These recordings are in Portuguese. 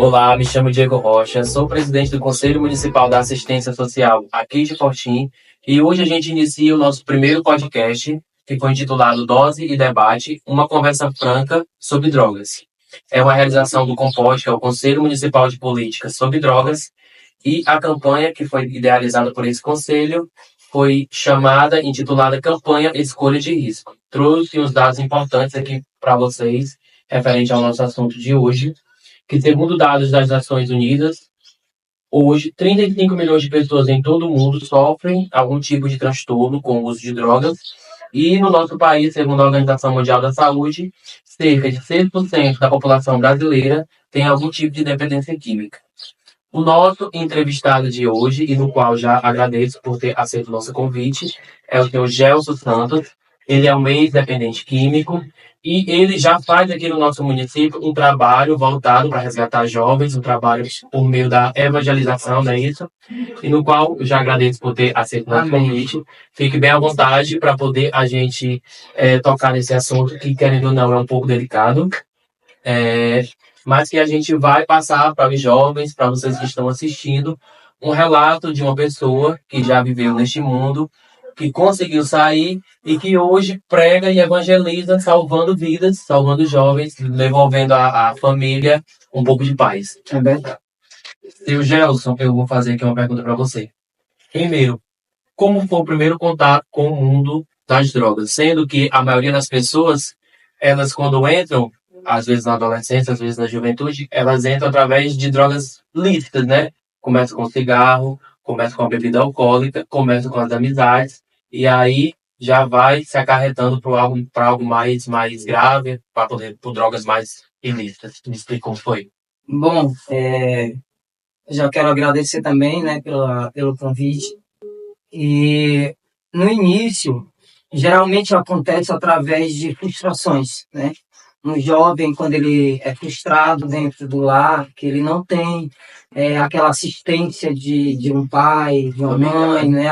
Olá, me chamo Diego Rocha, sou presidente do Conselho Municipal da Assistência Social aqui de Fortim e hoje a gente inicia o nosso primeiro podcast, que foi intitulado Dose e Debate, uma conversa franca sobre drogas. É uma realização do CONPOD, que é o Conselho Municipal de Políticas sobre Drogas, e a campanha que foi idealizada por esse conselho foi intitulada Campanha Escolha de Risco. Trouxe uns dados importantes aqui para vocês, referente ao nosso assunto de hoje, que segundo dados das Nações Unidas, hoje 35 milhões de pessoas em todo o mundo sofrem algum tipo de transtorno com o uso de drogas, e no nosso país, segundo a Organização Mundial da Saúde, cerca de 6% da população brasileira tem algum tipo de dependência química. O nosso entrevistado de hoje, e no qual já agradeço por ter aceito o nosso convite, é o senhor Gelson Santos. Ele é um ex-dependente químico e ele já faz aqui no nosso município um trabalho voltado para resgatar jovens, um trabalho por meio da evangelização, não é isso? E no qual eu já agradeço por ter aceito o nosso convite. Fique bem à vontade para poder a gente tocar nesse assunto que, querendo ou não, é um pouco delicado. Mas que a gente vai passar para os jovens, para vocês que estão assistindo, um relato de uma pessoa que já viveu neste mundo, que conseguiu sair e que hoje prega e evangeliza, salvando vidas, salvando jovens, devolvendo à família um pouco de paz. É verdade. Seu Gelson, eu vou fazer aqui uma pergunta para você. Primeiro, como foi o primeiro contato com o mundo das drogas? Sendo que a maioria das pessoas, elas quando entram, às vezes na adolescência, às vezes na juventude, elas entram através de drogas lícitas, né? Começa com cigarro, começa com a bebida alcoólica, começa com as amizades, e aí já vai se acarretando para algo mais grave, por drogas mais ilícitas. Me explica como foi. Bom, já quero agradecer também, né, pelo convite. E no início, geralmente acontece através de frustrações, né? Um jovem, quando ele é frustrado dentro do lar, que ele não tem aquela assistência de um pai, de uma mãe, né?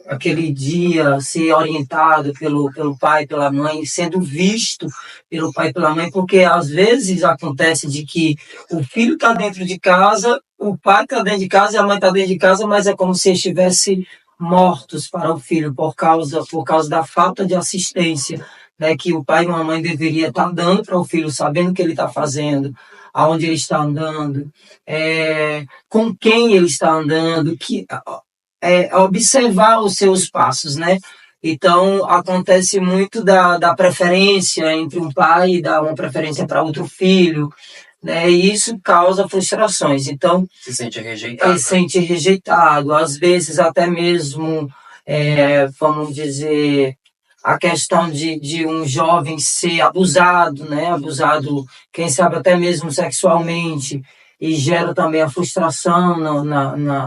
Aquele dia ser orientado pelo pai, pela mãe, sendo visto pelo pai e pela mãe, porque às vezes acontece de que o filho está dentro de casa, o pai está dentro de casa e a mãe está dentro de casa, mas é como se estivesse mortos para o filho por causa da falta de assistência, né, que o pai e a mãe deveria estar dando para o filho, sabendo o que ele está fazendo, aonde ele está andando, com quem ele está andando, observar os seus passos, né? Então, acontece muito da preferência entre um pai e dar uma preferência para outro filho, né? E isso causa frustrações. Então, Se sente rejeitado. Ele se sente rejeitado, às vezes até mesmo, vamos dizer, a questão de um jovem ser abusado, né? Abusado, quem sabe até mesmo sexualmente, e gera também a frustração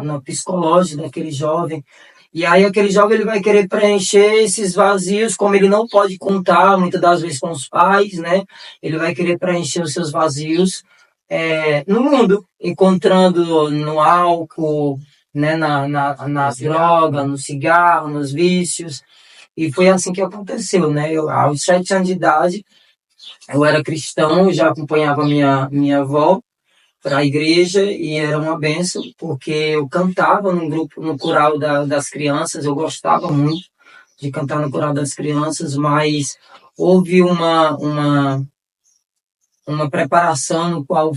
no psicológico daquele jovem. E aí aquele jovem ele vai querer preencher esses vazios, como ele não pode contar muitas das vezes com os pais, né? Ele vai querer preencher os seus vazios no mundo, encontrando no álcool, né? na droga, no cigarro, nos vícios. E foi assim que aconteceu, né? Aos 7 anos de idade, eu era cristão, eu já acompanhava minha avó para a igreja e era uma bênção, porque eu cantava num grupo, no coral das crianças, eu gostava muito de cantar no coral das crianças, mas houve uma preparação no qual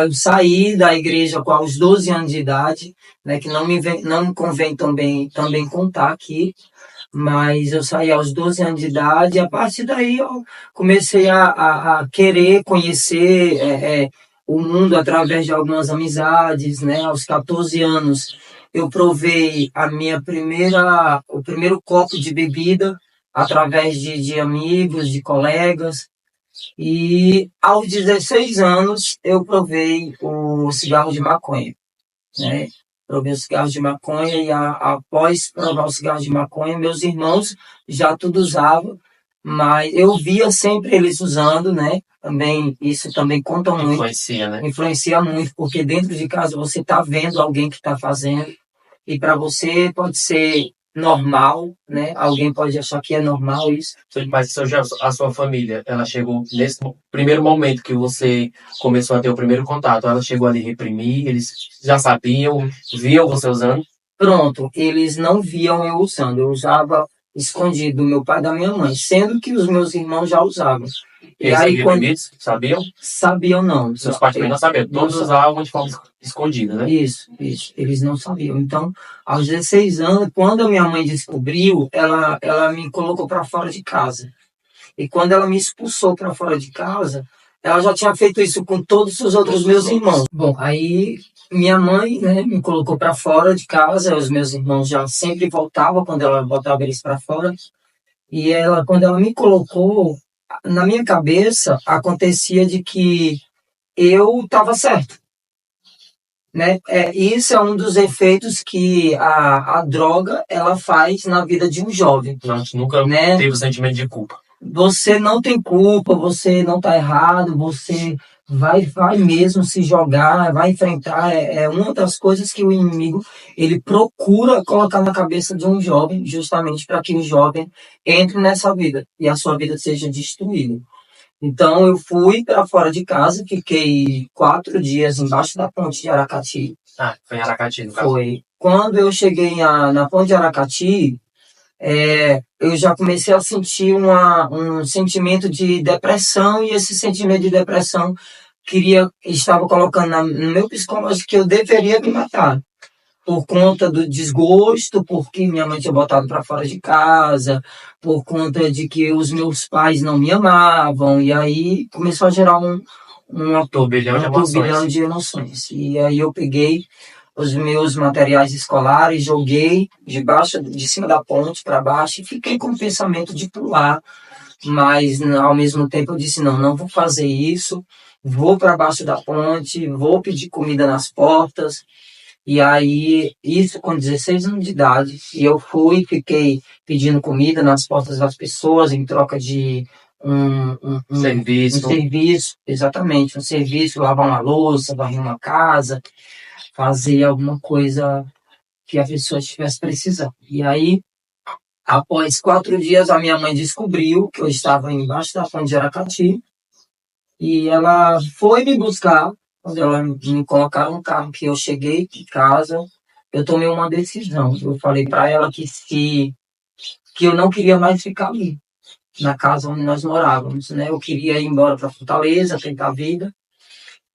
eu saí da igreja com aos 12 anos de idade, né, que não me convém também contar aqui, mas eu saí aos 12 anos de idade e a partir daí eu comecei a querer conhecer o mundo através de algumas amizades, né? Aos 14 anos eu provei o primeiro copo de bebida através de amigos, de colegas, e aos 16 anos eu provei o cigarro de maconha, né? Provei o cigarro de maconha e após provar o cigarro de maconha, meus irmãos já tudo usavam, mas eu via sempre eles usando, né? Também, isso também conta muito. Influencia, né? Influencia muito, porque dentro de casa você está vendo alguém que está fazendo, e para você pode ser normal, né? Alguém pode achar que é normal isso. Mas a sua família, ela chegou nesse primeiro momento que você começou a ter o primeiro contato, ela chegou a lhe reprimir, eles já sabiam, viam você usando? Pronto, eles não viam eu usando. Eu usava escondido do meu pai e da minha mãe, sendo que os meus irmãos já usavam. E Eles aí, quando reprimidos, sabiam? sabiam, não. Seus pais também não sabiam. Não Todos usavam de forma escondida, né? Isso, isso. Eles não sabiam. Então, aos 16 anos, quando a minha mãe descobriu, ela me colocou para fora de casa. E quando ela me expulsou para fora de casa, ela já tinha feito isso com todos os outros meus irmãos. Bom, aí minha mãe, né, me colocou para fora de casa. Os meus irmãos já sempre voltavam quando ela botava eles para fora. E ela, quando ela me colocou, na minha cabeça acontecia de que eu estava certo, né? Isso é um dos efeitos que a droga ela faz na vida de um jovem, Não, nunca né? teve o sentimento de culpa. Você não tem culpa, você não está errado, você vai mesmo se jogar, vai enfrentar. É uma das coisas que o inimigo ele procura colocar na cabeça de um jovem, justamente para que o jovem entre nessa vida e a sua vida seja destruída. Então eu fui para fora de casa, fiquei 4 dias embaixo da ponte de Aracati. Ah, foi em Aracati, no caso. Foi. Quando eu cheguei na ponte de Aracati, eu já comecei a sentir um sentimento de depressão, e esse sentimento de depressão estava colocando no meu psicológico que eu deveria me matar por conta do desgosto, porque minha mãe tinha botado para fora de casa, por conta de que os meus pais não me amavam, e aí começou a gerar um turbilhão de emoções. E aí eu peguei os meus materiais escolares, joguei de cima da ponte para baixo e fiquei com o pensamento de pular, mas ao mesmo tempo eu disse, não, não vou fazer isso, vou para baixo da ponte, vou pedir comida nas portas. E aí, isso com 16 anos de idade, e eu fiquei pedindo comida nas portas das pessoas em troca de Serviço. um serviço, exatamente, um serviço, lavar uma louça, varrer uma casa, fazer alguma coisa que a pessoa estivesse precisando. E aí, após 4 dias, a minha mãe descobriu que eu estava embaixo da ponte de Aracati, e ela foi me buscar. Quando ela me colocaram no carro, que eu cheguei em casa, eu tomei uma decisão. Eu falei para ela que eu não queria mais ficar ali, na casa onde nós morávamos, né? Eu queria ir embora para Fortaleza, tentar a vida.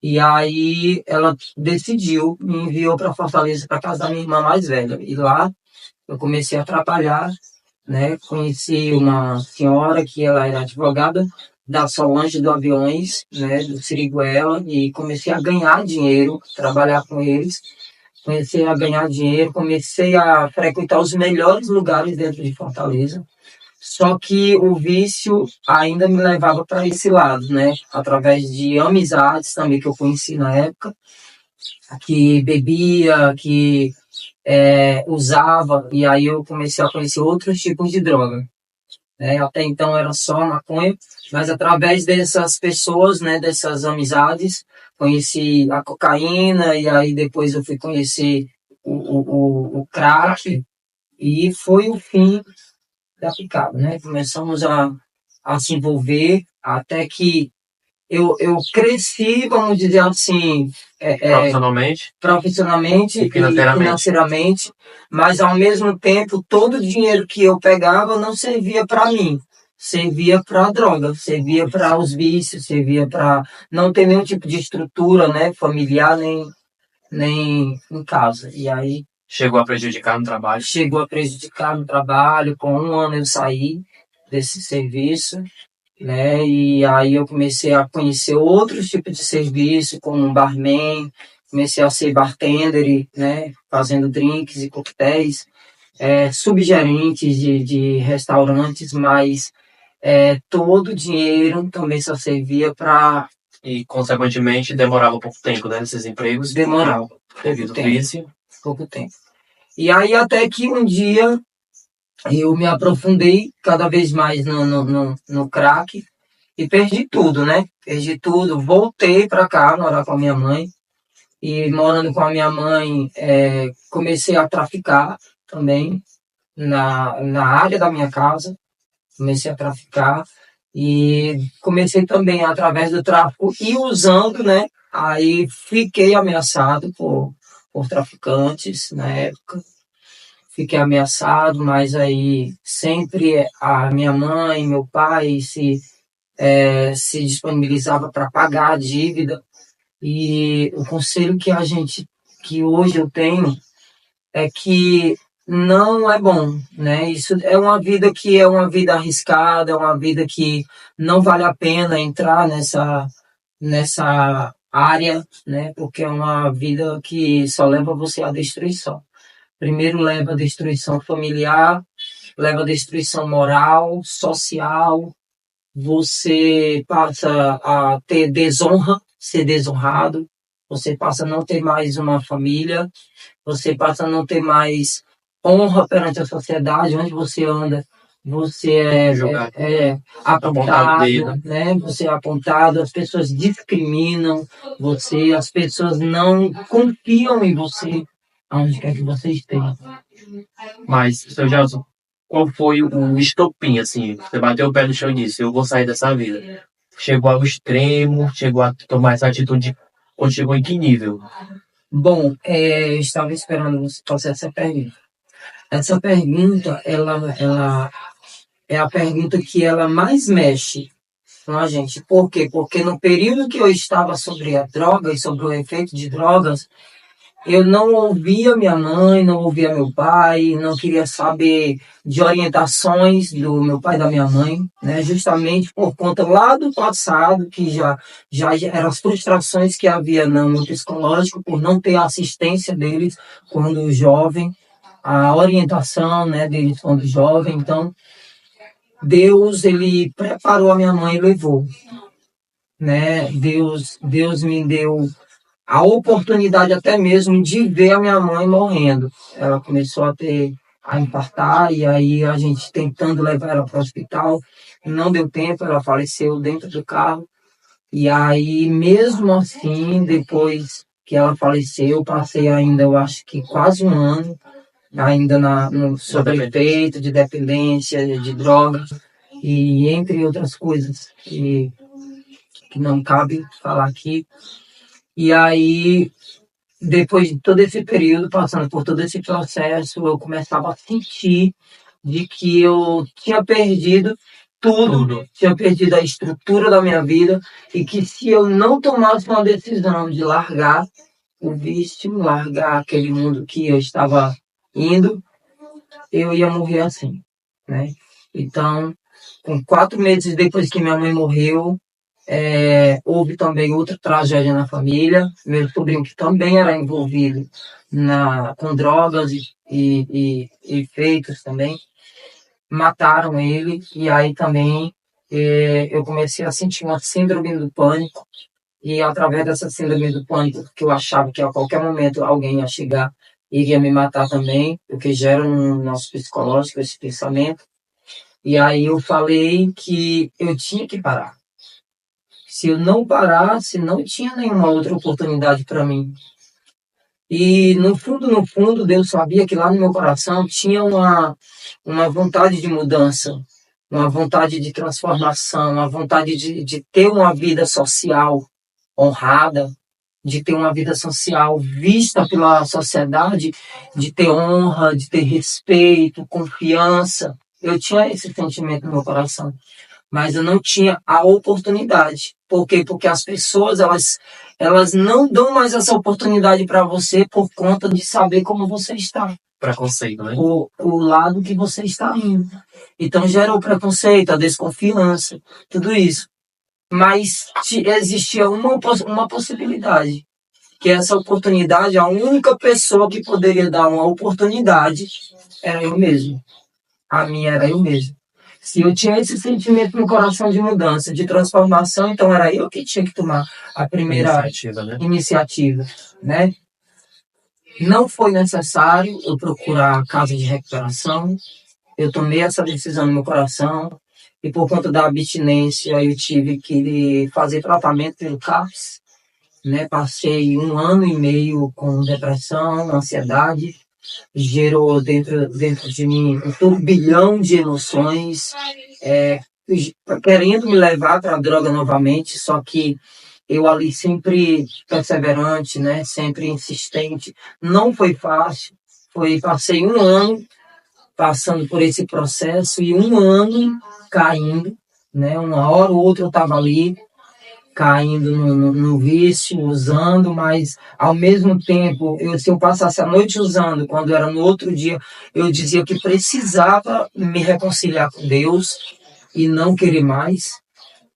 E aí ela decidiu, me enviou para Fortaleza, para casa da minha irmã mais velha. E lá eu comecei a trabalhar, né? Conheci uma senhora que ela era advogada da Solange do Aviões, né? Do Siriguela, e comecei a ganhar dinheiro, trabalhar com eles. Comecei a ganhar dinheiro, comecei a frequentar os melhores lugares dentro de Fortaleza. Só que o vício ainda me levava para esse lado, né? Através de amizades também que eu conheci na época, que bebia, que usava, e aí eu comecei a conhecer outros tipos de droga, né? Até então era só maconha, mas através dessas pessoas, né, dessas amizades, conheci a cocaína, e aí depois eu fui conhecer o crack, e foi o fim da picada, né? Começamos a se envolver até que eu cresci, vamos dizer assim, profissionalmente e e financeiramente. financeiramente, mas ao mesmo tempo todo o dinheiro que eu pegava não servia para mim, servia para a droga, servia para os vícios, servia para não ter nenhum tipo de estrutura, né, familiar nem em casa. E aí chegou a prejudicar no trabalho? Chegou a prejudicar no trabalho. Com 1 ano eu saí desse serviço, né? E aí eu comecei a conhecer outros tipos de serviço, como um barman, comecei a ser bartender, né? Fazendo drinks e coquetéis, subgerentes de restaurantes, mas todo o dinheiro também só servia para... E, consequentemente, demorava pouco tempo, né? Esses empregos? Demorava. Devido ao vício. Pouco tempo. E aí até que um dia eu me aprofundei cada vez mais no crack e perdi tudo, né? Perdi tudo. Voltei para cá morar com a minha mãe. E morando com a minha mãe, comecei a traficar também. na área da minha casa, comecei a traficar e comecei também através do tráfico e usando, né? Aí fiquei ameaçado por traficantes na época, fiquei ameaçado, mas aí sempre a minha mãe, meu pai se disponibilizava para pagar a dívida. E o conselho que hoje eu tenho é que não é bom, né? Isso é uma vida arriscada, é uma vida que não vale a pena entrar nessa área, né? Porque é uma vida que só leva você à destruição. Primeiro leva à destruição familiar, leva à destruição moral, social, você passa a ter desonra, ser desonrado, você passa a não ter mais uma família, você passa a não ter mais honra perante a sociedade, onde você anda, você é apontado, né? Você é apontado, as pessoas discriminam você, as pessoas não confiam em você, aonde quer que você esteja. Mas, seu Gelson, qual foi o estopim, assim? Você bateu o pé no chão e disse, eu vou sair dessa vida. Chegou ao extremo, chegou a tomar essa atitude, ou chegou em que nível? Bom, eu estava esperando você fazer essa pergunta. Essa pergunta, ela é a pergunta que ela mais mexe com a gente. Por quê? Porque no período que eu estava sobre a droga e sobre o efeito de drogas, eu não ouvia minha mãe, não ouvia meu pai, não queria saber de orientações do meu pai e da minha mãe, né? Justamente por conta lá do passado, que já eram as frustrações que havia no psicológico, por não ter a assistência deles quando jovem, a orientação, né, deles quando jovem. Então, Deus, ele preparou a minha mãe e levou, né? Deus me deu a oportunidade até mesmo de ver a minha mãe morrendo. Ela começou a infartar e aí a gente tentando levar ela para o hospital, não deu tempo, ela faleceu dentro do carro. E aí, mesmo assim, depois que ela faleceu, eu passei ainda, eu acho que quase um ano, ainda sob efeito de dependência, de drogas, e entre outras coisas que não cabe falar aqui. E aí, depois de todo esse período, passando por todo esse processo, eu começava a sentir de que eu tinha perdido tudo, tinha perdido a estrutura da minha vida e que se eu não tomasse uma decisão de largar o vício, largar aquele mundo que eu estava indo, eu ia morrer assim, né? Então, com 4 meses depois que minha mãe morreu, houve também outra tragédia na família. Meu sobrinho, que também era envolvido com drogas e efeitos também, mataram ele. E aí também eu comecei a sentir uma síndrome do pânico. E através dessa síndrome do pânico, que eu achava que a qualquer momento alguém ia chegar e iria me matar também, porque gera no nosso psicológico esse pensamento. E aí eu falei que eu tinha que parar. Se eu não parasse, não tinha nenhuma outra oportunidade para mim. E no fundo, Deus sabia que lá no meu coração tinha uma vontade de mudança, uma vontade de transformação, uma vontade de ter uma vida social honrada, de ter uma vida social vista pela sociedade, de ter honra, de ter respeito, confiança. Eu tinha esse sentimento no meu coração, mas eu não tinha a oportunidade. Por quê? Porque as pessoas, elas não dão mais essa oportunidade para você por conta de saber como você está. Preconceito, né? O lado que você está indo. Então gera o preconceito, a desconfiança, tudo isso. Mas existia uma possibilidade, que essa oportunidade, a única pessoa que poderia dar uma oportunidade era eu mesmo. A minha era eu mesmo. Se eu tinha esse sentimento no coração de mudança, de transformação, então era eu que tinha que tomar a primeira iniciativa, né? Não foi necessário eu procurar a casa de recuperação. Eu tomei essa decisão no meu coração e por conta da abstinência eu tive que fazer tratamento pelo CAPS, né? Passei 1 ano e meio com depressão, ansiedade gerou dentro de mim um turbilhão de emoções, querendo me levar para a droga novamente, só que eu ali sempre perseverante, né? Sempre insistente. Não foi fácil. Passei um ano passando por esse processo e um ano caindo, né? Uma hora ou outra eu estava ali caindo no vício, usando, mas ao mesmo tempo, se eu passasse a noite usando, quando era no outro dia, eu dizia que precisava me reconciliar com Deus e não querer mais.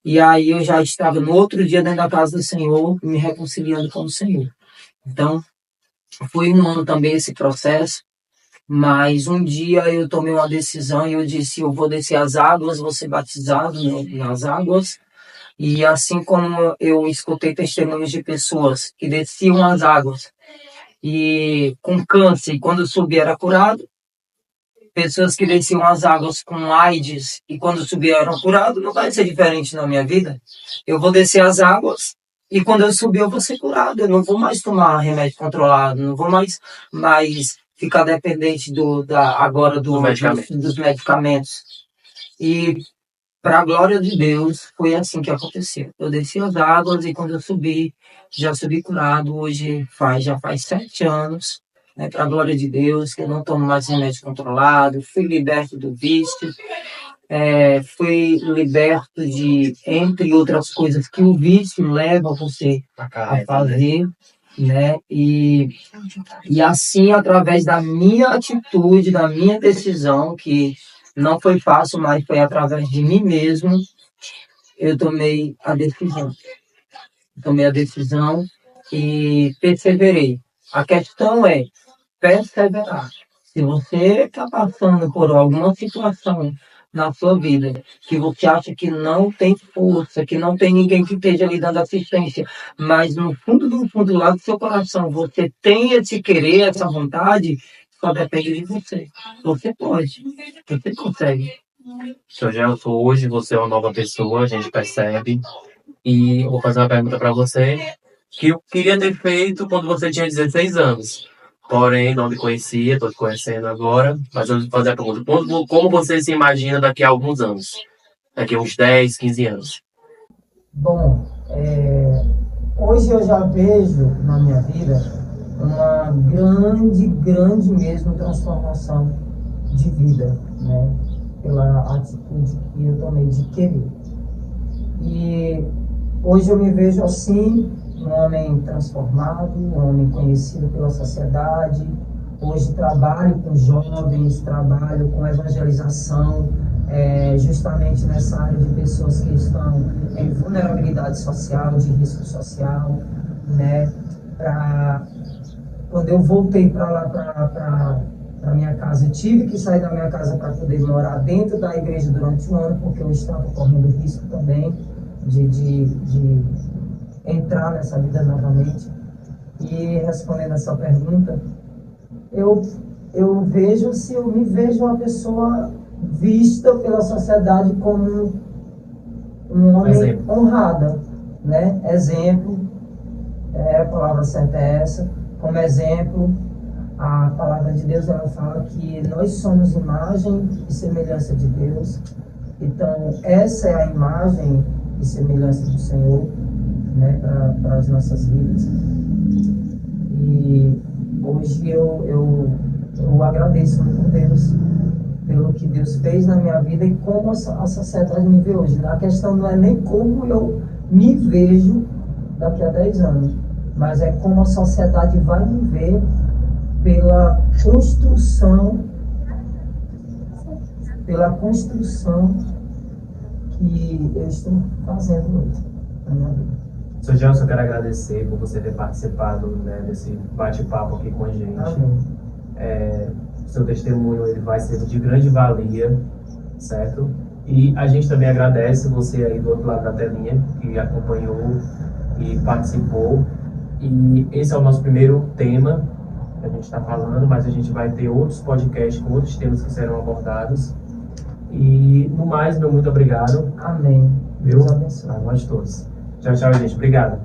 E aí eu já estava no outro dia dentro da casa do Senhor, me reconciliando com o Senhor. Então, foi um ano também esse processo, mas um dia eu tomei uma decisão e eu disse, eu vou descer as águas, vou ser batizado nas águas. E assim como eu escutei testemunhos de pessoas que desciam as águas e com câncer, e quando subia era curado, pessoas que desciam as águas com AIDS e quando subia eram curados, não vai ser diferente na minha vida. Eu vou descer as águas e quando eu subir eu vou ser curado. Eu não vou mais tomar remédio controlado, não vou mais ficar dependente dos medicamentos. E para a glória de Deus, foi assim que aconteceu. Eu desci as águas e quando eu subi, já subi curado. Hoje já faz 7 anos, né, para a glória de Deus, que eu não tomo mais remédio controlado, fui liberto do vício, fui liberto de, entre outras coisas, que o vício leva você a fazer, né? E assim, através da minha atitude, da minha decisão, que não foi fácil, mas foi através de mim mesmo, eu tomei a decisão. E perseverei. A questão é perseverar. Se você está passando por alguma situação na sua vida que você acha que não tem força, que não tem ninguém que esteja lhe dando assistência, mas no fundo lá do seu coração você tem esse querer, essa vontade, só depende de você. Você pode, você consegue. Seu Gelson, hoje você é uma nova pessoa, a gente percebe. E eu vou fazer uma pergunta para você que eu queria ter feito quando você tinha 16 anos. Porém, não me conhecia, estou te conhecendo agora. Mas eu vou fazer a pergunta: como você se imagina daqui a alguns anos? Daqui a uns 10, 15 anos? Bom, hoje eu já vejo na minha vida uma grande mesmo transformação de vida, né? Pela atitude que eu tomei de querer. E hoje eu me vejo assim, um homem transformado, um homem conhecido pela sociedade. Hoje trabalho com jovens, trabalho com evangelização, justamente nessa área de pessoas que estão em vulnerabilidade social, de risco social, né? Quando eu voltei para lá, para minha casa, eu tive que sair da minha casa para poder morar dentro da igreja durante um ano, porque eu estava correndo risco também de entrar nessa vida novamente. E respondendo essa pergunta, eu me vejo uma pessoa vista pela sociedade como um homem honrado, né? Exemplo, a palavra certa é essa, como exemplo. A palavra de Deus, ela fala que nós somos imagem e semelhança de Deus. Então, essa é a imagem e semelhança do Senhor, né, para as nossas vidas. E hoje eu agradeço muito a Deus pelo que Deus fez na minha vida e como a sociedade me vê hoje. A questão não é nem como eu me vejo daqui a 10 anos, mas é como a sociedade vai me ver pela construção que eu estou fazendo hoje na minha vida. Sr. Gelson, eu quero agradecer por você ter participado, né, desse bate-papo aqui com a gente. Seu testemunho ele vai ser de grande valia, certo? E a gente também agradece você aí do outro lado da telinha, que acompanhou e participou. E esse é o nosso primeiro tema que a gente está falando, mas a gente vai ter outros podcasts com outros temas que serão abordados. E, no mais, meu muito obrigado. Amém. Deus abençoe. A nós todos. Tchau, tchau, gente. Obrigado.